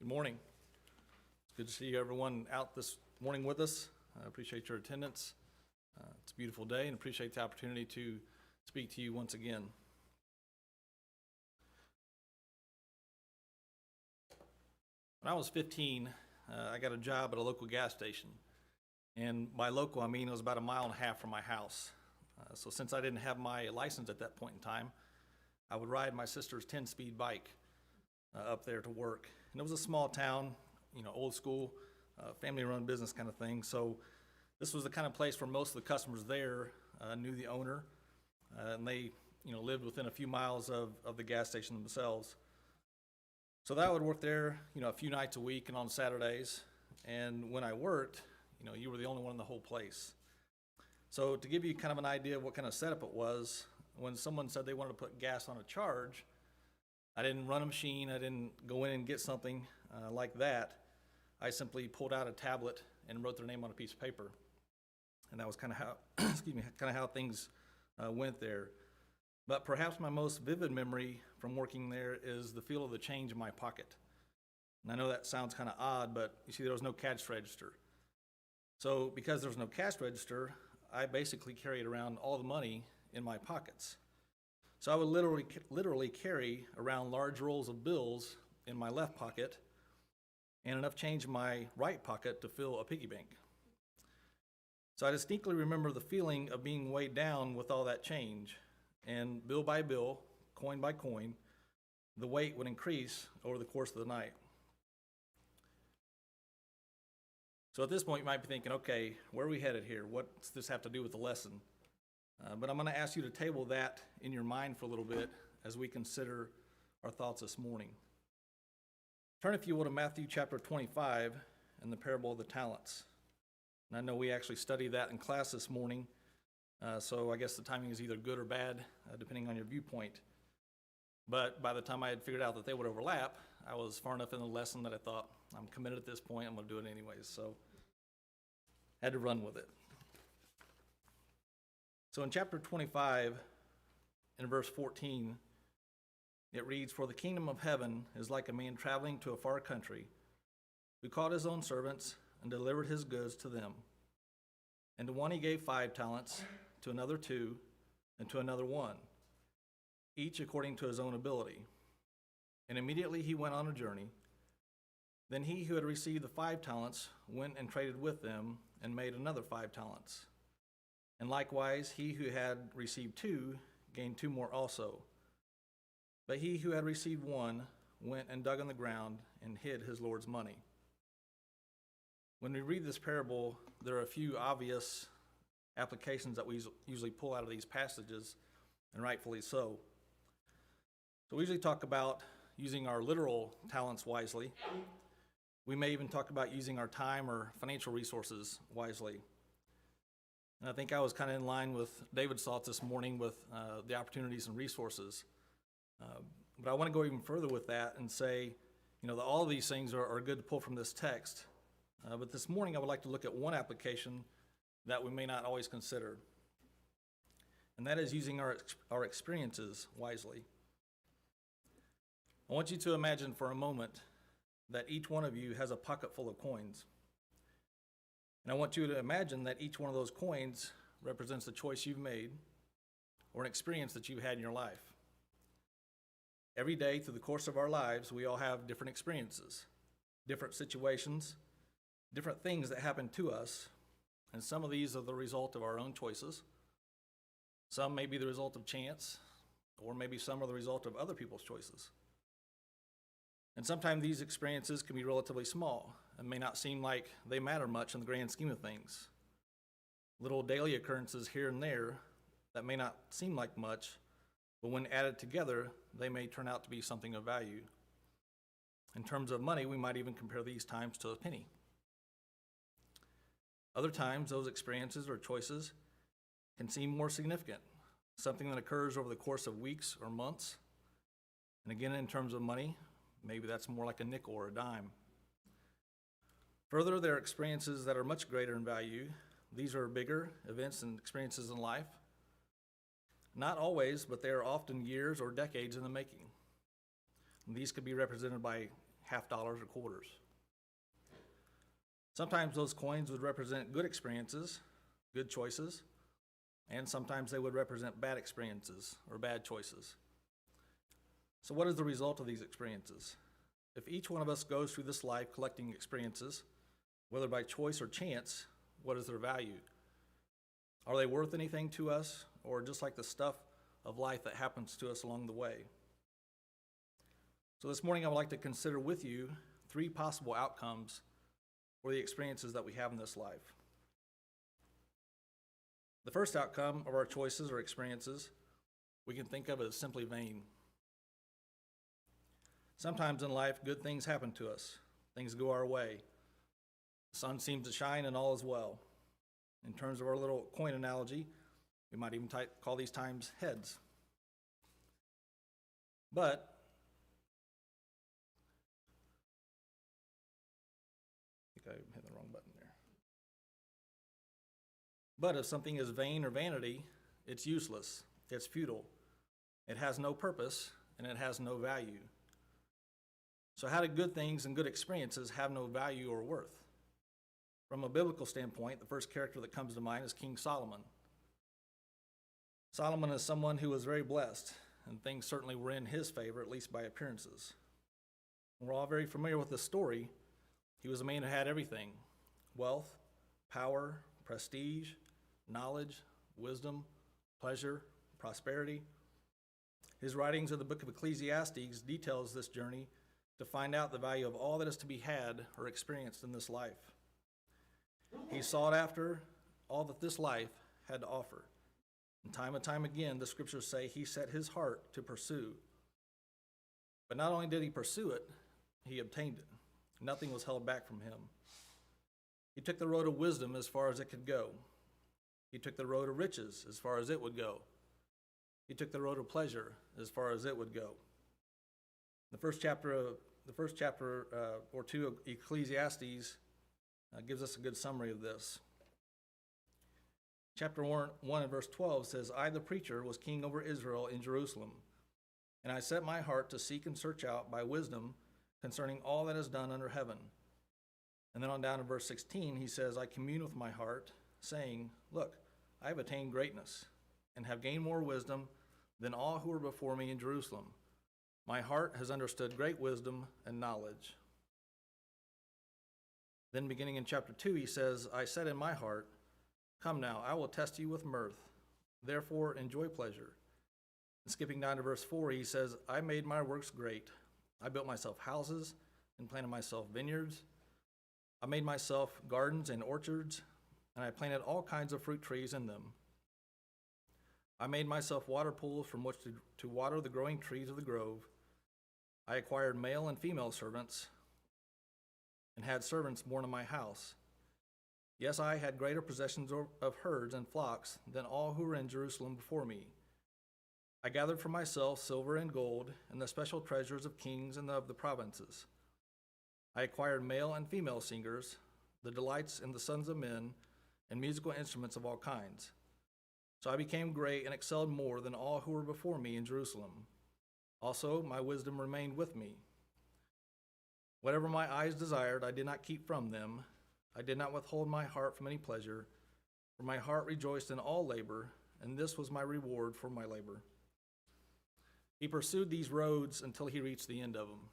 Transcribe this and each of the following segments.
Good morning. It's good to see everyone out this morning with us. I appreciate your attendance. It's a beautiful day and appreciate the opportunity to speak to you once again. When I was 15, I got a job at a local gas station. And by local, I mean it was about 1.5 miles from my house. So since I didn't have my license at that point in time, I would ride my sister's 10-speed bike up there to work. And it was a small town, old school, family-run business kind of thing. So this was the kind of place where most of the customers there knew the owner, and they, lived within a few miles of the gas station themselves. So I would work there, a few nights a week and on Saturdays. And when I worked, you were the only one in the whole place. So to give you kind of an idea of what kind of setup it was, when someone said they wanted to put gas on a charge, I didn't run a machine, I didn't go in and get something like that. I simply pulled out a tablet and wrote their name on a piece of paper. And that was kind of how, kind of how things went there. But perhaps my most vivid memory from working there is the feel of the change in my pocket. And I know that sounds kind of odd, but you see there was no cash register. So because there was no cash register, I basically carried around all the money in my pockets. So I would literally carry around large rolls of bills in my left pocket and enough change in my right pocket to fill a piggy bank. So I distinctly remember the feeling of being weighed down with all that change, and bill by bill, coin by coin, the weight would increase over the course of the night. So at this point, you might be thinking, okay, where are we headed here? What's this have to do with the lesson? But I'm going to ask you to table that in your mind for a little bit as we consider our thoughts this morning. Turn, if you will, to Matthew chapter 25 and the parable of the talents. And I know we actually studied that in class this morning, so I guess the timing is either good or bad, depending on your viewpoint. But by the time I had figured out that they would overlap, I was far enough in the lesson that I thought, I'm committed at this point, I'm going to do it anyways. So I had to run with it. So in chapter 25, in verse 14, it reads, "For the kingdom of heaven is like a man traveling to a far country, who called his own servants and delivered his goods to them. And to one he gave 5 talents, to another 2, and to another 1, each according to his own ability. And immediately he went on a journey. Then he who had received the 5 talents went and traded with them and made another 5 talents. And likewise, he who had received 2 gained 2 more also. But he who had received 1 went and dug in the ground and hid his Lord's money." When we read this parable, there are a few obvious applications that we usually pull out of these passages, and rightfully so. So we usually talk about using our literal talents wisely. We may even talk about using our time or financial resources wisely. And I think I was kind of in line with David's thoughts this morning with the opportunities and resources. But I want to go even further with that and say, that all of these things are good to pull from this text. But this morning I would like to look at one application that we may not always consider. And that is using our experiences wisely. I want you to imagine for a moment that each one of you has a pocket full of coins. And I want you to imagine that each one of those coins represents a choice you've made or an experience that you've had in your life. Every day through the course of our lives, we all have different experiences, different situations, different things that happen to us. And some of these are the result of our own choices. Some may be the result of chance, or maybe some are the result of other people's choices. And sometimes these experiences can be relatively small and may not seem like they matter much in the grand scheme of things. Little daily occurrences here and there that may not seem like much, but when added together, they may turn out to be something of value. In terms of money, we might even compare these times to a penny. Other times, those experiences or choices can seem more significant, something that occurs over the course of weeks or months. And again, in terms of money, maybe that's more like a nickel or a dime. Further, there are experiences that are much greater in value. These are bigger events and experiences in life. Not always, but they are often years or decades in the making. And these could be represented by half dollars or quarters. Sometimes those coins would represent good experiences, good choices, and sometimes they would represent bad experiences or bad choices. So what is the result of these experiences? If each one of us goes through this life collecting experiences, whether by choice or chance, what is their value? Are they worth anything to us, or just like the stuff of life that happens to us along the way? So this morning I would like to consider with you 3 possible outcomes for the experiences that we have in this life. The first outcome of our choices or experiences we can think of as simply vain. Sometimes in life, good things happen to us. Things go our way. The sun seems to shine and all is well. In terms of our little coin analogy, we might even call these times heads. But I think I hit the wrong button there. But if something is vain or vanity, it's useless, it's futile, it has no purpose, and it has no value. So how do good things and good experiences have no value or worth? From a biblical standpoint, the first character that comes to mind is King Solomon. Solomon is someone who was very blessed, and things certainly were in his favor, at least by appearances. We're all very familiar with this story. He was a man who had everything: wealth, power, prestige, knowledge, wisdom, pleasure, prosperity. His writings in the book of Ecclesiastes details this journey to find out the value of all that is to be had or experienced in this life. He sought after all that this life had to offer. And time again, the scriptures say he set his heart to pursue. But not only did he pursue it, he obtained it. Nothing was held back from him. He took the road of wisdom as far as it could go. He took the road of riches as far as it would go. He took the road of pleasure as far as it would go. The first chapter or 2 of Ecclesiastes gives us a good summary of this. Chapter 1 and verse 12 says, I, the preacher, was king over Israel in Jerusalem, and I set my heart to seek and search out by wisdom concerning all that is done under heaven. And then on down to verse 16, he says, I commune with my heart, saying, look, I have attained greatness, and have gained more wisdom than all who were before me in Jerusalem. My heart has understood great wisdom and knowledge. Then beginning in chapter 2, he says, I said in my heart, come now, I will test you with mirth. Therefore enjoy pleasure. And skipping down to verse 4, he says, I made my works great. I built myself houses and planted myself vineyards. I made myself gardens and orchards, and I planted all kinds of fruit trees in them. I made myself water pools from which to water the growing trees of the grove. I acquired male and female servants, and had servants born in my house. Yes, I had greater possessions of herds and flocks than all who were in Jerusalem before me. I gathered for myself silver and gold, and the special treasures of kings and of the provinces. I acquired male and female singers, the delights in the sons of men, and musical instruments of all kinds. So I became great and excelled more than all who were before me in Jerusalem. Also, my wisdom remained with me. Whatever my eyes desired, I did not keep from them. I did not withhold my heart from any pleasure, for my heart rejoiced in all labor, and this was my reward for my labor. He pursued these roads until he reached the end of them.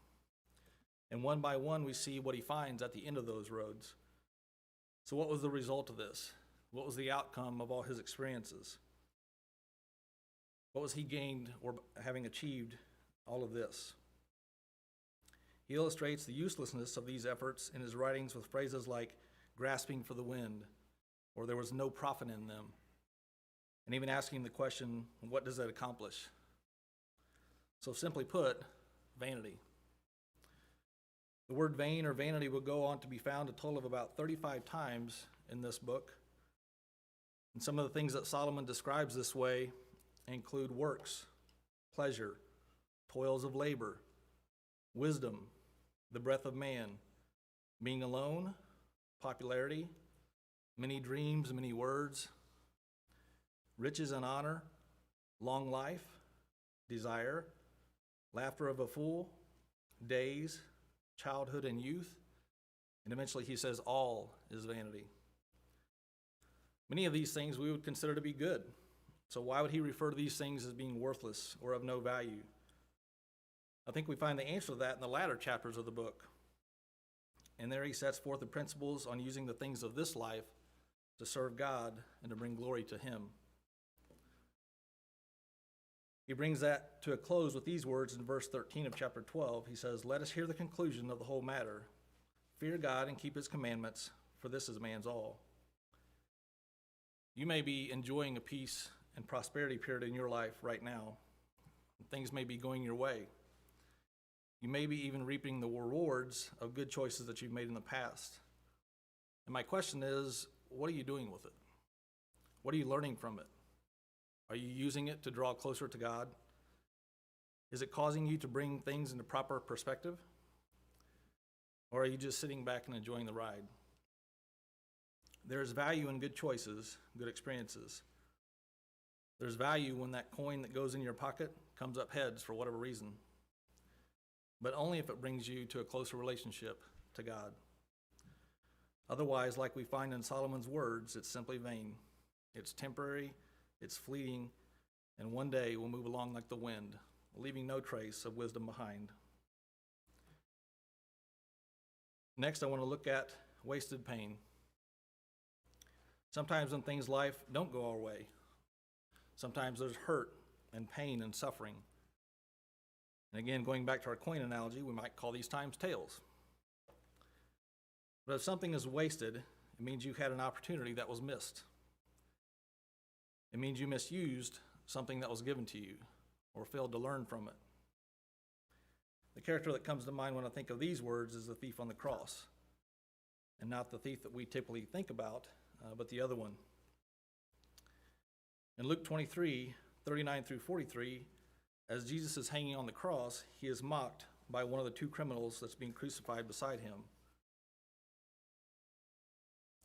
And one by one, we see what he finds at the end of those roads. So what was the result of this? What was the outcome of all his experiences? What was he gained or having achieved all of this? He illustrates the uselessness of these efforts in his writings with phrases like grasping for the wind, or there was no profit in them, and even asking the question, what does that accomplish? So simply put, vanity. The word vain or vanity will go on to be found a total of about 35 times in this book. And some of the things that Solomon describes this way include works, pleasure, toils of labor, wisdom, the breath of man, being alone, popularity, many dreams, many words, riches and honor, long life, desire, laughter of a fool, days, childhood, and youth. And eventually he says all is vanity. Many of these things we would consider to be good. So why would he refer to these things as being worthless or of no value? I think we find the answer to that in the latter chapters of the book. And there he sets forth the principles on using the things of this life to serve God and to bring glory to him. He brings that to a close with these words in verse 13 of chapter 12. He says, "Let us hear the conclusion of the whole matter. Fear God and keep his commandments, for this is man's all." You may be enjoying a peace and prosperity period in your life right now. Things may be going your way. You may be even reaping the rewards of good choices that you've made in the past. And my question is, what are you doing with it? What are you learning from it? Are you using it to draw closer to God? Is it causing you to bring things into proper perspective? Or are you just sitting back and enjoying the ride? There is value in good choices, good experiences. There's value when that coin that goes in your pocket comes up heads for whatever reason, but only if it brings you to a closer relationship to God. Otherwise, like we find in Solomon's words, it's simply vain. It's temporary, it's fleeting, and one day will move along like the wind, leaving no trace of wisdom behind. Next, I want to look at wasted pain. Sometimes when things in life don't go our way, sometimes there's hurt and pain and suffering. And again, going back to our coin analogy, we might call these times tails. But if something is wasted, it means you had an opportunity that was missed. It means you misused something that was given to you or failed to learn from it. The character that comes to mind when I think of these words is the thief on the cross, and not the thief that we typically think about, but the other one. In Luke 23, 39 through 43, as Jesus is hanging on the cross, he is mocked by one of the two criminals that's being crucified beside him.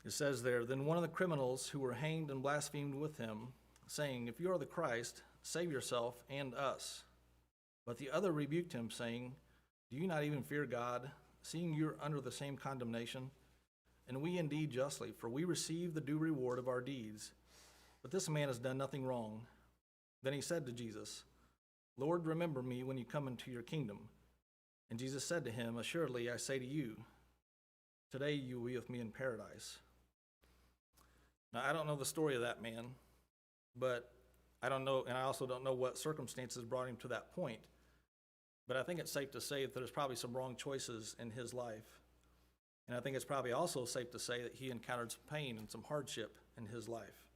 It says there, "Then one of the criminals who were hanged and blasphemed with him, saying, 'If you are the Christ, save yourself and us.' But the other rebuked him, saying, 'Do you not even fear God, seeing you are under the same condemnation? And we indeed justly, for we receive the due reward of our deeds. But this man has done nothing wrong.' Then he said to Jesus, 'Lord, remember me when you come into your kingdom.' And Jesus said to him, 'Assuredly, I say to you, today you will be with me in paradise.'" Now, I don't know the story of that man, but I don't know, and I also don't know what circumstances brought him to that point. But I think it's safe to say that there's probably some wrong choices in his life. And I think it's probably also safe to say that he encountered some pain and some hardship in his life.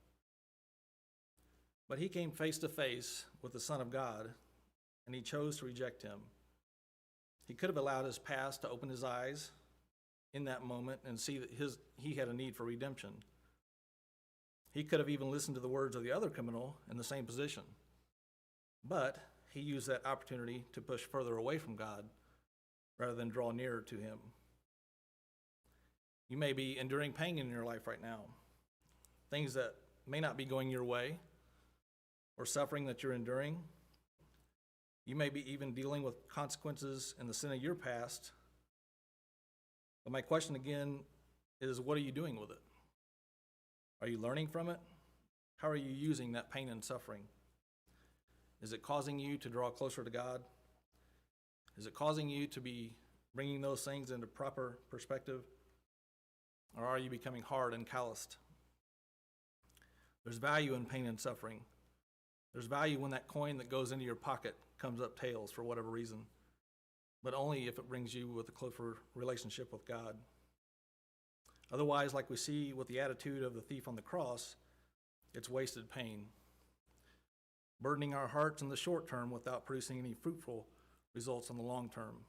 But he came face to face with the Son of God, and he chose to reject him. He could have allowed his past to open his eyes in that moment and see that he had a need for redemption. He could have even listened to the words of the other criminal in the same position. But he used that opportunity to push further away from God rather than draw nearer to him. You may be enduring pain in your life right now, things that may not be going your way, or suffering that you're enduring. You may be even dealing with consequences in the sin of your past. But my question again is, what are you doing with it? Are you learning from it? How are you using that pain and suffering? Is it causing you to draw closer to God? Is it causing you to be bringing those things into proper perspective? Or are you becoming hard and calloused? There's value in pain and suffering. There's value when that coin that goes into your pocket comes up tails for whatever reason, but only if it brings you with a closer relationship with God. Otherwise, like we see with the attitude of the thief on the cross, it's wasted pain, burdening our hearts in the short term without producing any fruitful results in the long term.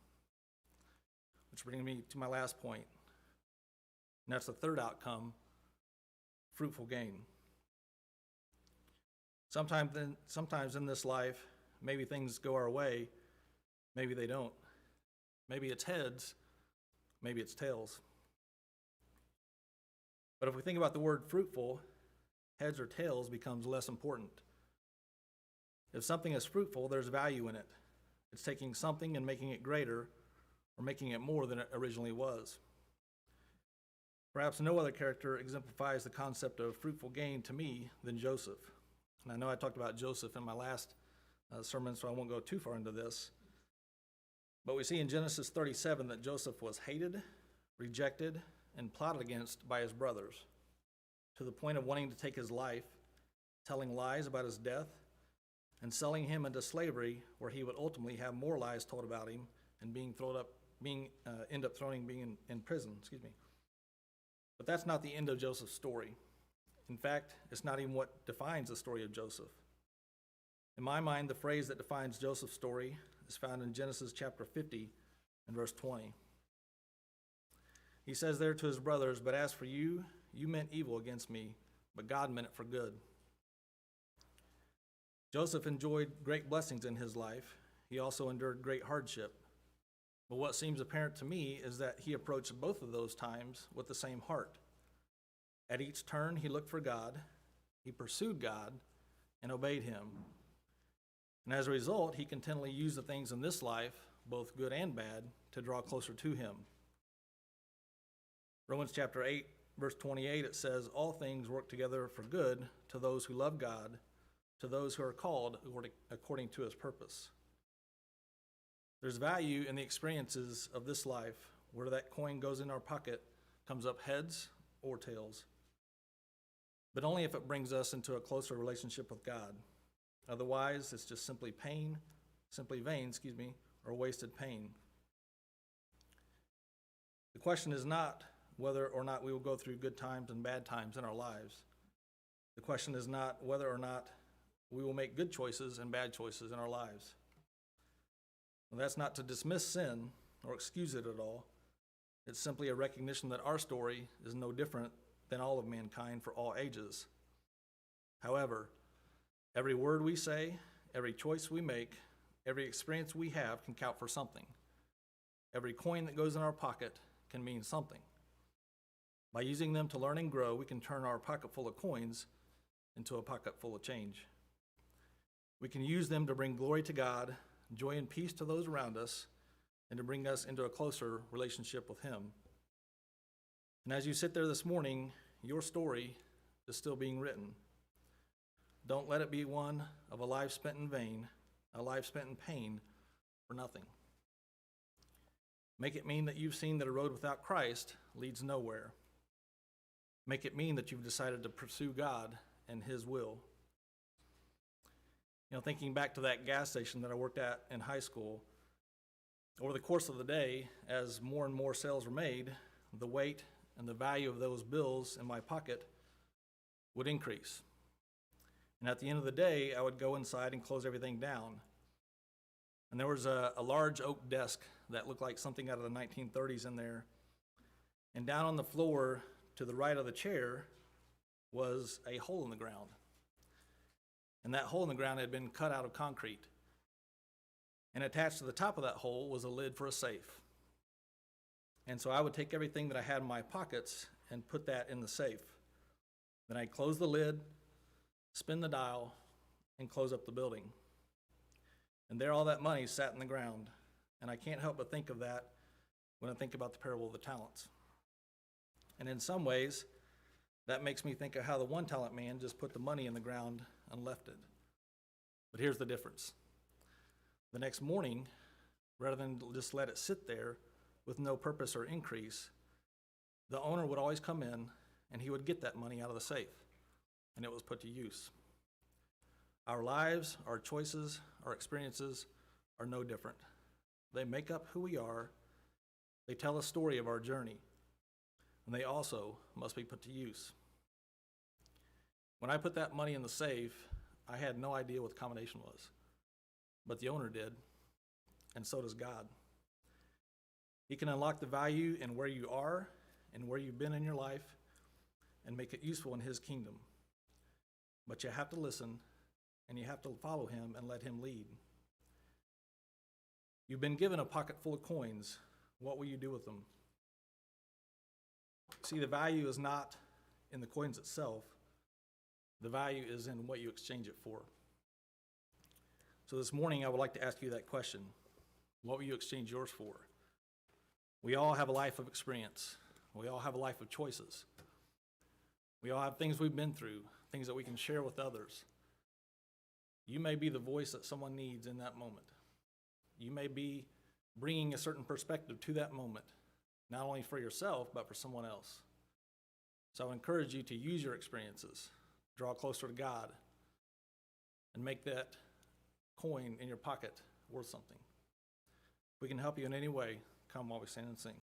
Which brings me to my last point, and that's the third outcome, fruitful gain. Sometimes in this life, maybe things go our way, maybe they don't. Maybe it's heads, maybe it's tails. But if we think about the word fruitful, heads or tails becomes less important. If something is fruitful, there's value in it. It's taking something and making it greater or making it more than it originally was. Perhaps no other character exemplifies the concept of fruitful gain to me than Joseph. And I know I talked about Joseph in my last sermon, so I won't go too far into this. But we see in Genesis 37 that Joseph was hated, rejected, and plotted against by his brothers, to the point of wanting to take his life, telling lies about his death, and selling him into slavery, where he would ultimately have more lies told about him and end up being in prison. But that's not the end of Joseph's story. In fact, it's not even what defines the story of Joseph. In my mind, the phrase that defines Joseph's story is found in Genesis chapter 50 and verse 20. He says there to his brothers, "But as for you, you meant evil against me, but God meant it for good." Joseph enjoyed great blessings in his life. He also endured great hardship. But what seems apparent to me is that he approached both of those times with the same heart. At each turn, he looked for God, he pursued God, and obeyed him. And as a result, he continually used the things in this life, both good and bad, to draw closer to him. Romans chapter 8, verse 28, it says, "All things work together for good to those who love God, to those who are called according to his purpose." There's value in the experiences of this life, where that coin goes in our pocket, comes up heads or tails. But only if it brings us into a closer relationship with God. Otherwise, it's just simply vain, or wasted pain. The question is not whether or not we will go through good times and bad times in our lives. The question is not whether or not we will make good choices and bad choices in our lives. Well, that's not to dismiss sin or excuse it at all. It's simply a recognition that our story is no different than all of mankind for all ages. However, every word we say, every choice we make, every experience we have can count for something. Every coin that goes in our pocket can mean something. By using them to learn and grow, we can turn our pocket full of coins into a pocket full of change. We can use them to bring glory to God, joy and peace to those around us, and to bring us into a closer relationship with him. And as you sit there this morning, your story is still being written. Don't let it be one of a life spent in vain, a life spent in pain for nothing. Make it mean that you've seen that a road without Christ leads nowhere. Make it mean that you've decided to pursue God and his will. Thinking back to that gas station that I worked at in high school, over the course of the day, as more and more sales were made, the weight and the value of those bills in my pocket would increase. And at the end of the day, I would go inside and close everything down. And there was a large oak desk that looked like something out of the 1930s in there. And down on the floor to the right of the chair was a hole in the ground. And that hole in the ground had been cut out of concrete. And attached to the top of that hole was a lid for a safe. And so I would take everything that I had in my pockets and put that in the safe. Then I'd close the lid, spin the dial, and close up the building. And there all that money sat in the ground. And I can't help but think of that when I think about the parable of the talents. And in some ways, that makes me think of how the one-talent man just put the money in the ground and left it. But here's the difference. The next morning, rather than just let it sit there with no purpose or increase, the owner would always come in and he would get that money out of the safe, and it was put to use. Our lives, our choices, our experiences are no different. They make up who we are. They tell a story of our journey, and they also must be put to use. When I put that money in the safe, I had no idea what the combination was, but the owner did, and so does God. He can unlock the value in where you are and where you've been in your life and make it useful in his kingdom. But you have to listen, and you have to follow him and let him lead. You've been given a pocket full of coins. What will you do with them? See, the value is not in the coins itself. The value is in what you exchange it for. So this morning, I would like to ask you that question. What will you exchange yours for? We all have a life of experience. We all have a life of choices. We all have things we've been through, things that we can share with others. You may be the voice that someone needs in that moment. You may be bringing a certain perspective to that moment, not only for yourself, but for someone else. So I encourage you to use your experiences, draw closer to God, and make that coin in your pocket worth something. If we can help you in any way, come while we stand and sing.